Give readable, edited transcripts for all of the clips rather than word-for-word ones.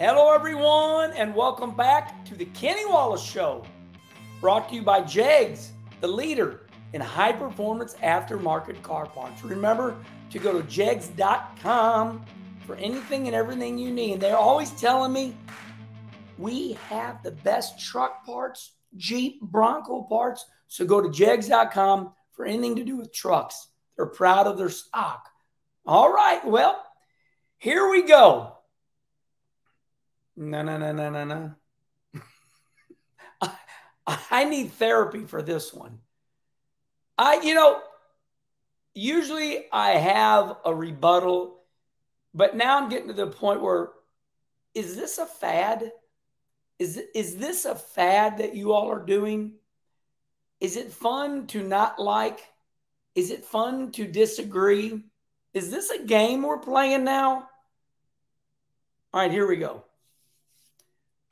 Hello, everyone, and welcome back to the Kenny Wallace Show, brought to you by JEGS, the leader in high-performance aftermarket car parts. Remember to go to jegs.com for anything and everything you need. And they're always telling me we have the best truck parts, Jeep, Bronco parts. So go to jegs.com for anything to do with trucks. They're proud of their stock. All right, well, here we go. No. I need therapy for this one. Usually I have a rebuttal, but now I'm getting to the point where, is this a fad? Is this a fad that you all are doing? Is it fun to not like? Is it fun to disagree? Is this a game we're playing now? All right, here we go.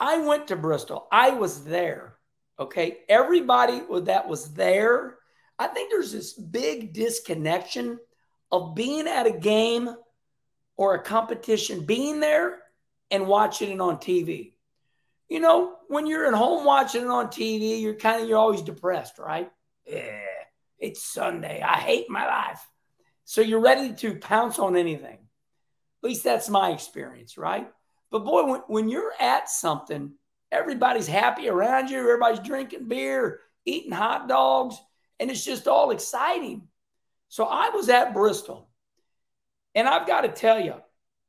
I went to Bristol. I was there. Okay. Everybody that was there, I think there's this big disconnection of being at a game or a competition, being there and watching it on TV. You know, when you're at home watching it on TV, you're always depressed, right? Yeah, it's Sunday. I hate my life. So you're ready to pounce on anything. At least that's my experience, right? But boy, when you're at something, everybody's happy around you. Everybody's drinking beer, eating hot dogs, and it's just all exciting. So I was at Bristol, and I've got to tell you,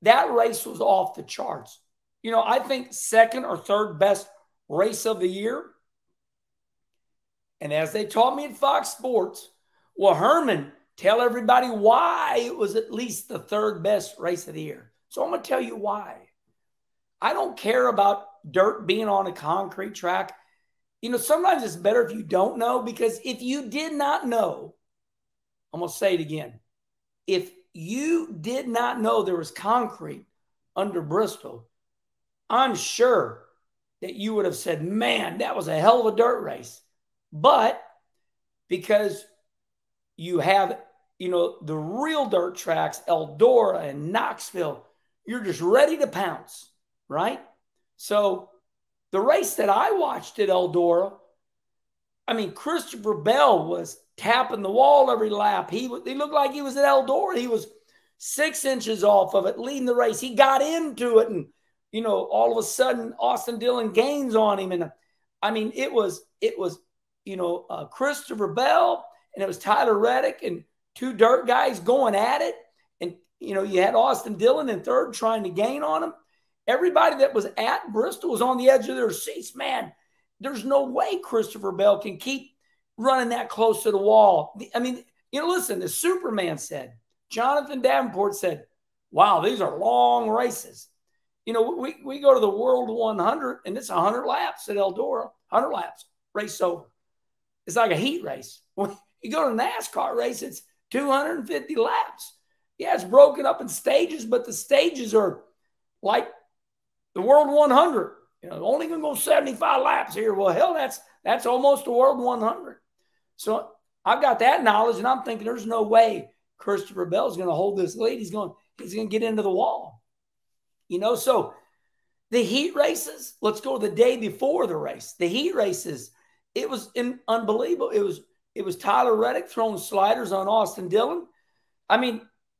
that race was off the charts. You know, I think second or third best race of the year. And as they taught me at Fox Sports, well, Herman, tell everybody why it was at least the third best race of the year. So I'm going to tell you why. I don't care about dirt being on a concrete track. You know, sometimes it's better if you don't know, because if you did not know, I'm going to say it again. If you did not know there was concrete under Bristol, I'm sure that you would have said, man, that was a hell of a dirt race. But because you have, the real dirt tracks, Eldora and Knoxville, you're just ready to pounce. Right? So the race that I watched at Eldora, Christopher Bell was tapping the wall every lap. He looked like he was at Eldora. He was 6 inches off of it, leading the race. He got into it, and all of a sudden Austin Dillon gains on him. And it was Christopher Bell, and it was Tyler Reddick and two dirt guys going at it. And you had Austin Dillon in third trying to gain on him. Everybody that was at Bristol was on the edge of their seats. Man, there's no way Christopher Bell can keep running that close to the wall. Listen, as Superman said, Jonathan Davenport said, wow, these are long races. We go to the World 100, and it's 100 laps at Eldora, 100 laps, race over. It's like a heat race. When you go to a NASCAR race, it's 250 laps. Yeah, it's broken up in stages, but the stages are like the World 100, only going to go 75 laps here. Well, hell, that's almost the World 100. So I've got that knowledge, and I'm thinking there's no way Christopher Bell is going to hold this lead. He's going to get into the wall. So the heat races, let's go the day before the race. The heat races, it was unbelievable. It was Tyler Reddick throwing sliders on Austin Dillon.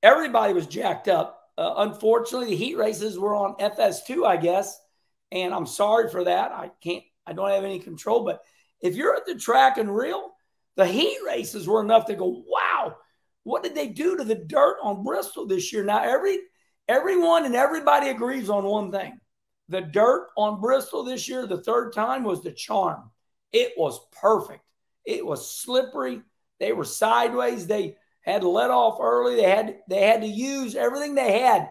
Everybody was jacked up. Unfortunately, the heat races were on FS2, I guess, and I'm sorry for that. I don't have any control, but if you're at the track and reel, the heat races were enough to go, wow, what did they do to the dirt on Bristol this year? Now, everyone and everybody agrees on one thing. The dirt on Bristol this year, the third time, was the charm. It was perfect. It was slippery. They were sideways. They had to let off early. They had to use everything they had,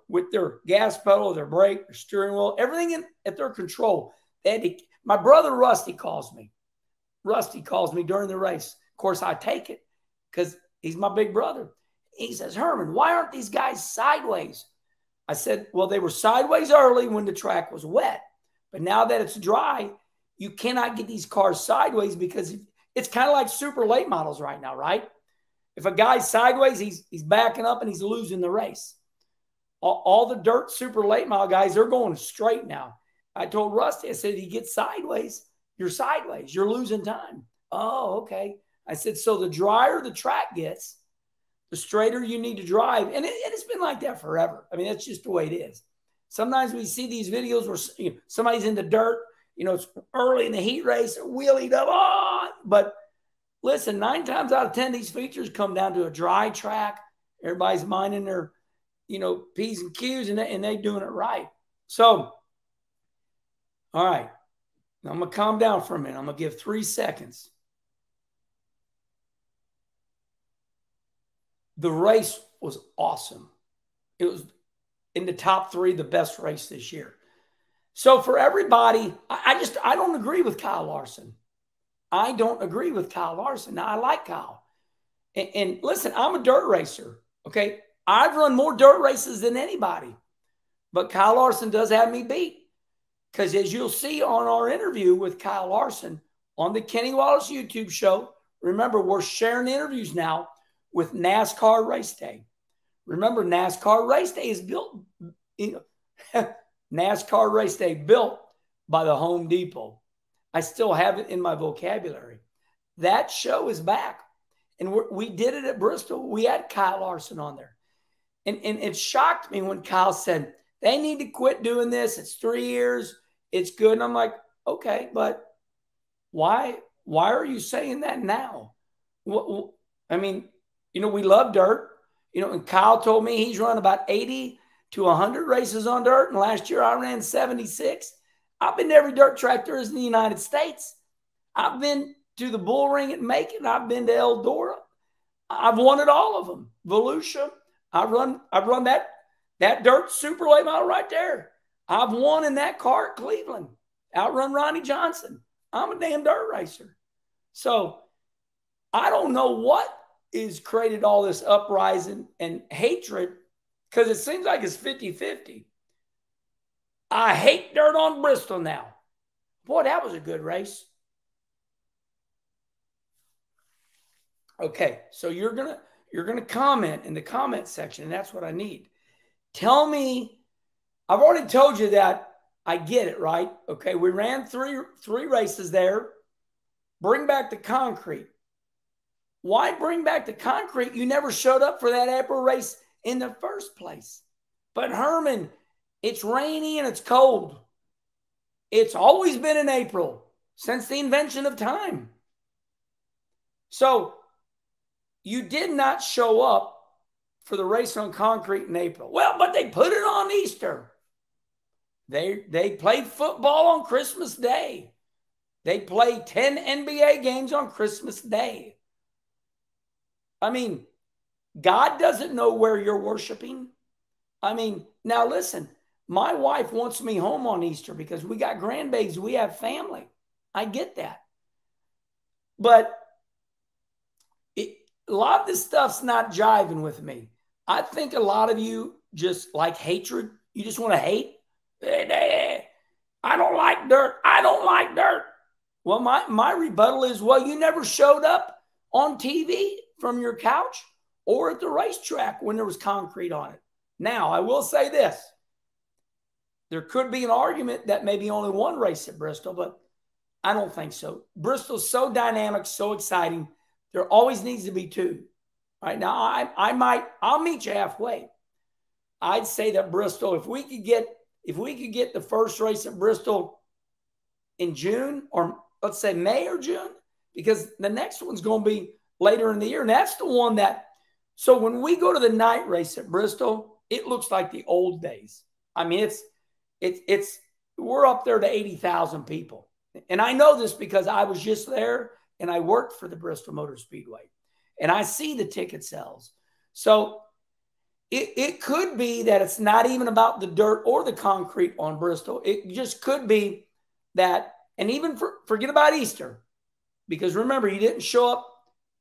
with their gas pedal, their brake, their steering wheel, everything at their control. My brother Rusty calls me. Rusty calls me during the race. Of course, I take it because he's my big brother. He says, Herman, why aren't these guys sideways? I said, well, they were sideways early when the track was wet. But now that it's dry, you cannot get these cars sideways because it's kind of like super late models right now, right? If a guy's sideways, he's backing up and he's losing the race. all the dirt super late mile guys, they're going straight now. I told Rusty, I said, if you get sideways, you're sideways. You're losing time. Oh, okay. I said, so the drier the track gets, the straighter you need to drive. And it's been like that forever. I mean, that's just the way it is. Sometimes we see these videos where somebody's in the dirt, it's early in the heat race, wheelied up. Oh, but listen, 9 times out of 10, these features come down to a dry track. Everybody's minding their, P's and Q's, and they doing it right. So, all right. Now I'm going to calm down for a minute. I'm going to give 3 seconds. The race was awesome. It was in the top 3, the best race this year. So for everybody, I don't agree with Kyle Larson. I don't agree with Kyle Larson. Now, I like Kyle. And listen, I'm a dirt racer, okay? I've run more dirt races than anybody. But Kyle Larson does have me beat. Because as you'll see on our interview with Kyle Larson on the Kenny Wallace YouTube show, remember, we're sharing interviews now with NASCAR Race Day. Remember, NASCAR Race Day is built, NASCAR Race Day built by the Home Depot. I still have it in my vocabulary. That show is back. And we did it at Bristol. We had Kyle Larson on there. And it shocked me when Kyle said, they need to quit doing this. It's 3 years. It's good. And I'm like, okay, but why are you saying that now? I mean, we love dirt. And Kyle told me he's run about 80 to 100 races on dirt. And last year I ran 76. I've been to every dirt track there is in the United States. I've been to the Bull Ring at Macon. I've been to Eldora. I've won at all of them. Volusia. I've run that dirt super late model right there. I've won in that car at Cleveland. Outrun Ronnie Johnson. I'm a damn dirt racer. So I don't know what is created all this uprising and hatred, because it seems like it's 50-50. I hate dirt on Bristol now. Boy, that was a good race. Okay, so you're gonna comment in the comment section, and that's what I need. Tell me, I've already told you that I get it, right? Okay, we ran three races there. Bring back the concrete. Why bring back the concrete? You never showed up for that April race in the first place. But Herman, it's rainy and it's cold. It's always been in April since the invention of time. So you did not show up for the race on concrete in April. Well, but they put it on Easter. They played football on Christmas Day. They played 10 NBA games on Christmas Day. I mean, God doesn't know where you're worshiping. I mean, now listen, my wife wants me home on Easter because we got grandbabies, we have family. I get that. But a lot of this stuff's not jiving with me. I think a lot of you just like hatred. You just want to hate. I don't like dirt. I don't like dirt. Well, my rebuttal is, well, you never showed up on TV from your couch or at the racetrack when there was concrete on it. Now, I will say this. There could be an argument that maybe only one race at Bristol, but I don't think so. Bristol's so dynamic, so exciting. There always needs to be two. All right, now I'll meet you halfway. I'd say that Bristol, if we could get the first race at Bristol in June, or let's say May or June, because the next one's going to be later in the year. And that's the one that, so when we go to the night race at Bristol, it looks like the old days. I mean, we're up there to 80,000 people. And I know this because I was just there and I worked for the Bristol Motor Speedway and I see the ticket sales. So it could be that it's not even about the dirt or the concrete on Bristol. It just could be that, and even forget about Easter, because remember, you didn't show up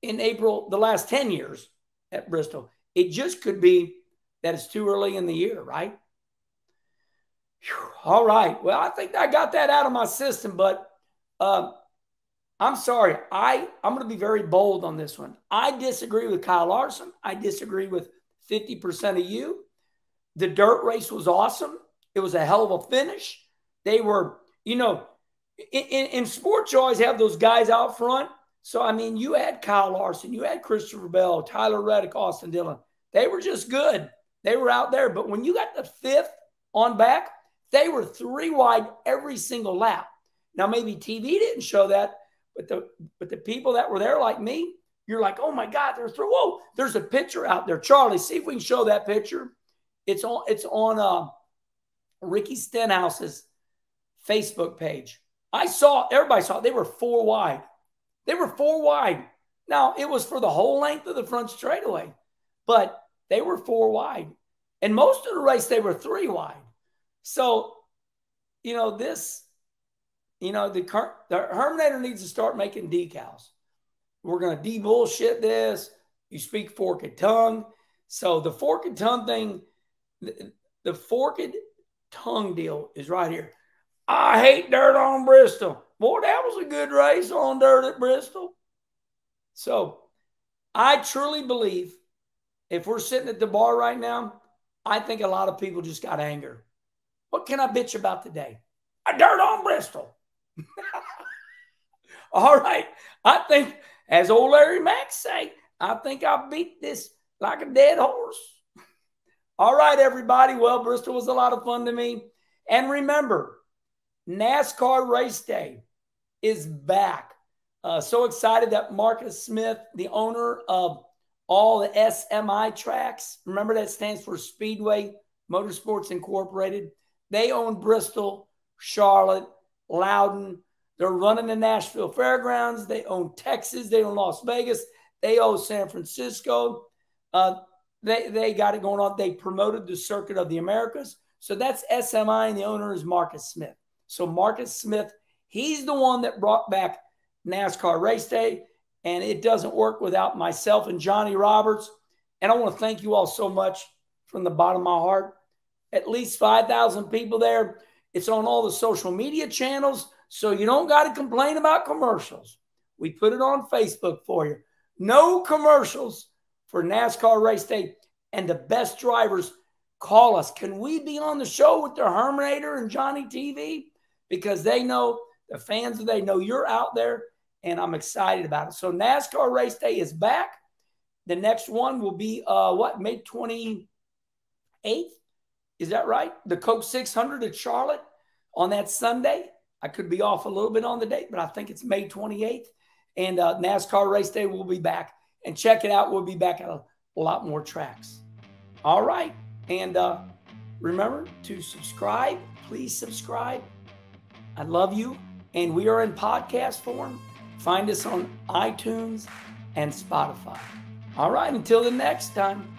in April the last 10 years at Bristol. It just could be that it's too early in the year, right? Whew. All right. Well, I think I got that out of my system, but I'm sorry. I'm going to be very bold on this one. I disagree with Kyle Larson. I disagree with 50% of you. The dirt race was awesome. It was a hell of a finish. They were, you know, in sports, you always have those guys out front. So, I mean, you had Kyle Larson, you had Christopher Bell, Tyler Reddick, Austin Dillon. They were just good. They were out there. But when you got the fifth on back, they were 3 wide every single lap. Now, maybe TV didn't show that, but the people that were there like me, you're like, oh, my God, whoa, there's a picture out there. Charlie, see if we can show that picture. It's on Ricky Stenhouse's Facebook page. Everybody saw it. They were 4 wide. They were 4 wide. Now, it was for the whole length of the front straightaway, but they were 4 wide. And most of the race, they were 3 wide. So, you know, the Herminator needs to start making decals. We're going to de-bullshit this. You speak forked tongue. So the forked tongue thing, the forked tongue deal is right here. I hate dirt on Bristol. Boy, that was a good race on dirt at Bristol. So I truly believe if we're sitting at the bar right now, I think a lot of people just got anger. What can I bitch about today? A dirt on Bristol. All right. I think, as old Larry Mack say, I think I beat this like a dead horse. All right, everybody. Well, Bristol was a lot of fun to me. And remember, NASCAR Race Day is back. So excited that Marcus Smith, the owner of all the SMI tracks, remember that stands for Speedway Motorsports Incorporated. They own Bristol, Charlotte, Loudon. They're running the Nashville Fairgrounds. They own Texas. They own Las Vegas. They own San Francisco. They got it going on. They promoted the Circuit of the Americas. So that's SMI, and the owner is Marcus Smith. So Marcus Smith, he's the one that brought back NASCAR Race Day, and it doesn't work without myself and Johnny Roberts. And I want to thank you all so much from the bottom of my heart. At least 5,000 people there. It's on all the social media channels, so you don't got to complain about commercials. We put it on Facebook for you. No commercials for NASCAR Race Day, and the best drivers call us. Can we be on the show with the Herminator and Johnny TV? Because they know, the fans, they know you're out there, and I'm excited about it. So NASCAR Race Day is back. The next one will be, May 28th? Is that right? The Coke 600 at Charlotte on that Sunday. I could be off a little bit on the date, but I think it's May 28th. And NASCAR Race Day will be back. And check it out. We'll be back at a lot more tracks. All right. And remember to subscribe. Please subscribe. I love you. And we are in podcast form. Find us on iTunes and Spotify. All right. Until the next time.